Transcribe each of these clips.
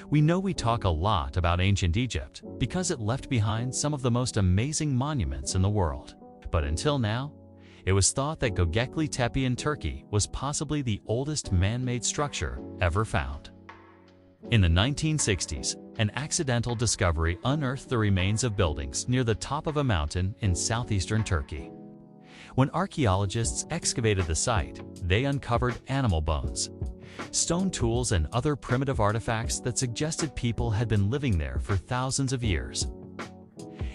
We know we talk a lot about ancient Egypt because it left behind some of the most amazing monuments in the world. But until now, it was thought that Göbekli Tepe in Turkey was possibly the oldest man-made structure ever found. In the 1960s, an accidental discovery unearthed the remains of buildings near the top of a mountain in southeastern Turkey. When archaeologists excavated the site, they uncovered animal bones, stone tools, and other primitive artifacts that suggested people had been living there for thousands of years.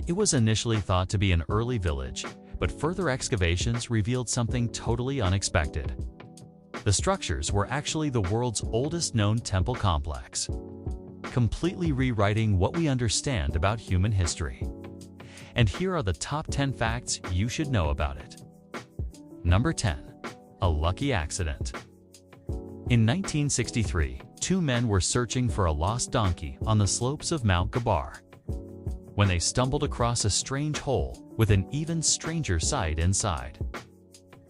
It was initially thought to be an early village, but further excavations revealed something totally unexpected. The structures were actually the world's oldest known temple complex, completely rewriting what we understand about human history. And here are the top 10 facts you should know about it. Number 10. A lucky accident. In 1963, two men were searching for a lost donkey on the slopes of Mount Gabar when they stumbled across a strange hole with an even stranger sight inside.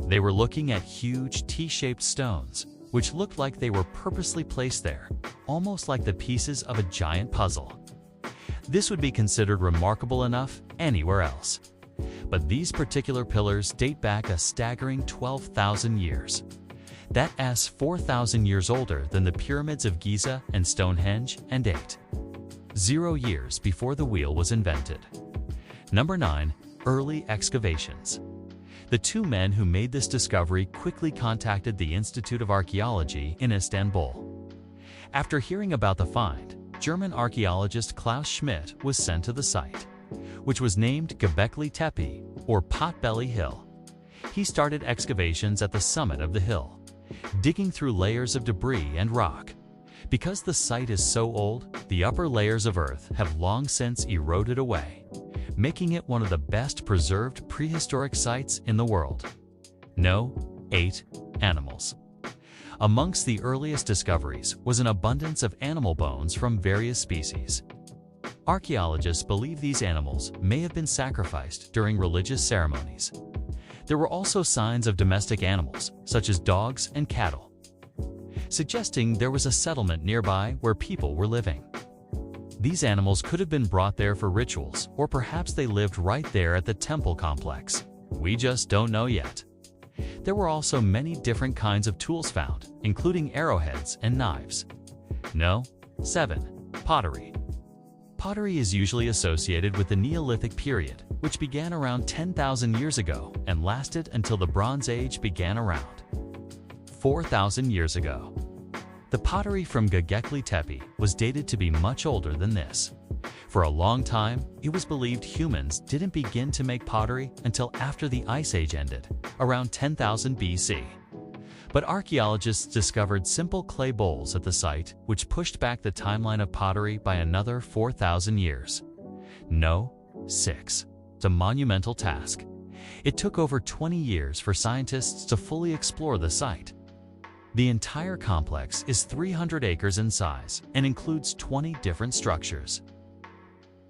They were looking at huge T-shaped stones, which looked like they were purposely placed there, almost like the pieces of a giant puzzle. This would be considered remarkable enough anywhere else. But these particular pillars date back a staggering 12,000 years. That's 4,000 years older than the pyramids of Giza and Stonehenge, and 0 years before the wheel was invented. Number 9. Early excavations. The two men who made this discovery quickly contacted the Institute of Archaeology in Istanbul. After hearing about the find, German archaeologist Klaus Schmidt was sent to the site, which was named Göbekli Tepe, or Potbelly Hill. He started excavations at the summit of the hill, digging through layers of debris and rock. Because the site is so old, the upper layers of earth have long since eroded away, making it one of the best preserved prehistoric sites in the world. 8. Animals. Amongst the earliest discoveries was an abundance of animal bones from various species. Archaeologists believe these animals may have been sacrificed during religious ceremonies. There were also signs of domestic animals, such as dogs and cattle, suggesting there was a settlement nearby where people were living. These animals could have been brought there for rituals, or perhaps they lived right there at the temple complex. We just don't know yet. There were also many different kinds of tools found, including arrowheads and knives. 7. Pottery. Pottery is usually associated with the Neolithic period, which began around 10,000 years ago and lasted until the Bronze Age began around 4,000 years ago. The pottery from Göbekli Tepe was dated to be much older than this. For a long time, it was believed humans didn't begin to make pottery until after the Ice Age ended, around 10,000 BC. But archaeologists discovered simple clay bowls at the site, which pushed back the timeline of pottery by another 4,000 years. 6. It's a monumental task. It took over 20 years for scientists to fully explore the site. The entire complex is 300 acres in size and includes 20 different structures.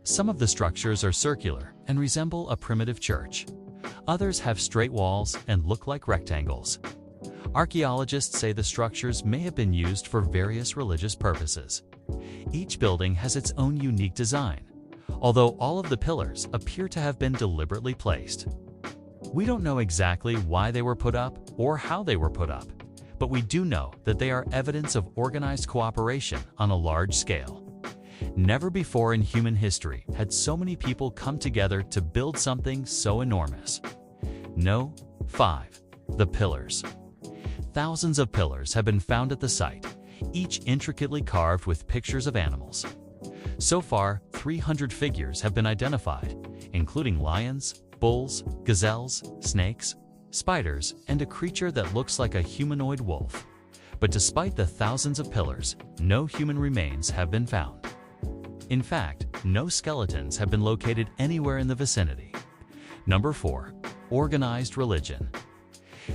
Some of the structures are circular and resemble a primitive church. Others have straight walls and look like rectangles. Archaeologists say the structures may have been used for various religious purposes. Each building has its own unique design, although all of the pillars appear to have been deliberately placed. We don't know exactly why they were put up or how they were put up, but we do know that they are evidence of organized cooperation on a large scale. Never before in human history had so many people come together to build something so enormous. 5. The pillars. Thousands of pillars have been found at the site, each intricately carved with pictures of animals. So far, 300 figures have been identified, including lions, bulls, gazelles, snakes, spiders, and a creature that looks like a humanoid wolf. But despite the thousands of pillars, no human remains have been found. In fact, no skeletons have been located anywhere in the vicinity. 4. Organized religion.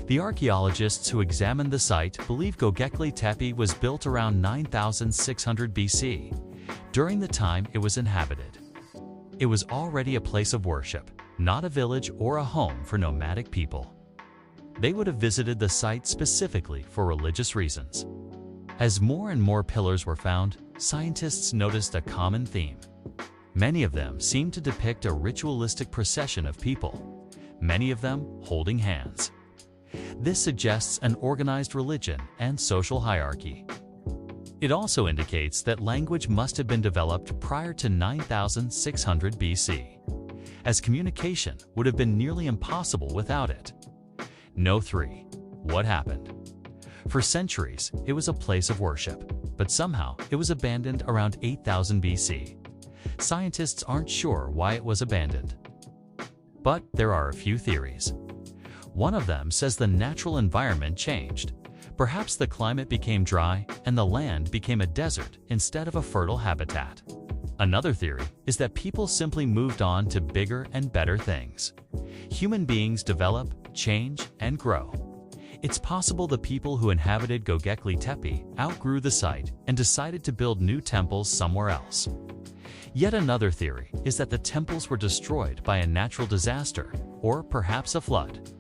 The archaeologists who examined the site believe Göbekli Tepe was built around 9,600 BC, during the time it was inhabited. It was already a place of worship, not a village or a home for nomadic people. They would have visited the site specifically for religious reasons. As more and more pillars were found, scientists noticed a common theme. Many of them seemed to depict a ritualistic procession of people, many of them holding hands. This suggests an organized religion and social hierarchy. It also indicates that language must have been developed prior to 9600 BC, as communication would have been nearly impossible without it. No. 3. What happened? For centuries, it was a place of worship, but somehow it was abandoned around 8000 BC. Scientists aren't sure why it was abandoned. But there are a few theories. One of them says the natural environment changed. Perhaps the climate became dry and the land became a desert instead of a fertile habitat. Another theory is that people simply moved on to bigger and better things. Human beings develop, change, and grow. It's possible the people who inhabited Göbekli Tepe outgrew the site and decided to build new temples somewhere else. Yet another theory is that the temples were destroyed by a natural disaster or perhaps a flood.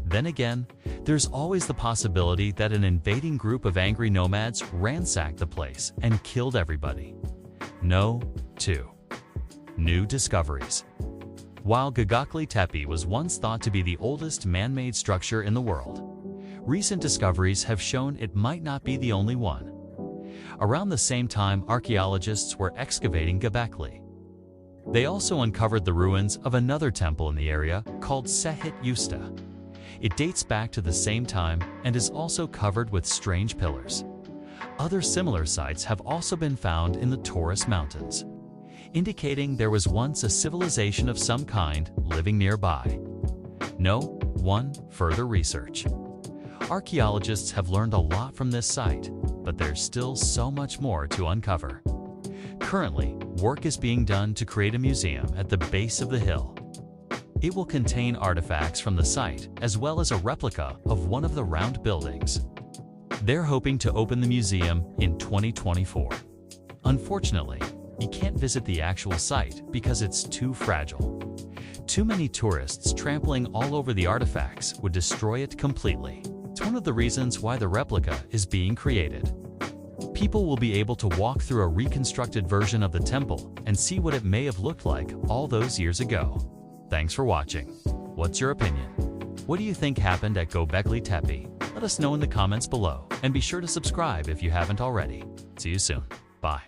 Then again, there's always the possibility that an invading group of angry nomads ransacked the place and killed everybody. No. 2. New discoveries. While Göbekli Tepe was once thought to be the oldest man-made structure in the world, recent discoveries have shown it might not be the only one. Around the same time, archaeologists were excavating Göbekli. They also uncovered the ruins of another temple in the area called Sehit Usta. It dates back to the same time and is also covered with strange pillars. Other similar sites have also been found in the Taurus Mountains, indicating there was once a civilization of some kind living nearby. No. 1. Further research. Archaeologists have learned a lot from this site, but there's still so much more to uncover. Currently, work is being done to create a museum at the base of the hill. It will contain artifacts from the site as well as a replica of one of the round buildings. They're hoping to open the museum in 2024. Unfortunately, you can't visit the actual site because it's too fragile. Too many tourists trampling all over the artifacts would destroy it completely. It's one of the reasons why the replica is being created. People will be able to walk through a reconstructed version of the temple and see what it may have looked like all those years ago. Thanks for watching. What's your opinion? What do you think happened at Göbekli Tepe? Let us know in the comments below, and be sure to subscribe if you haven't already. See you soon. Bye.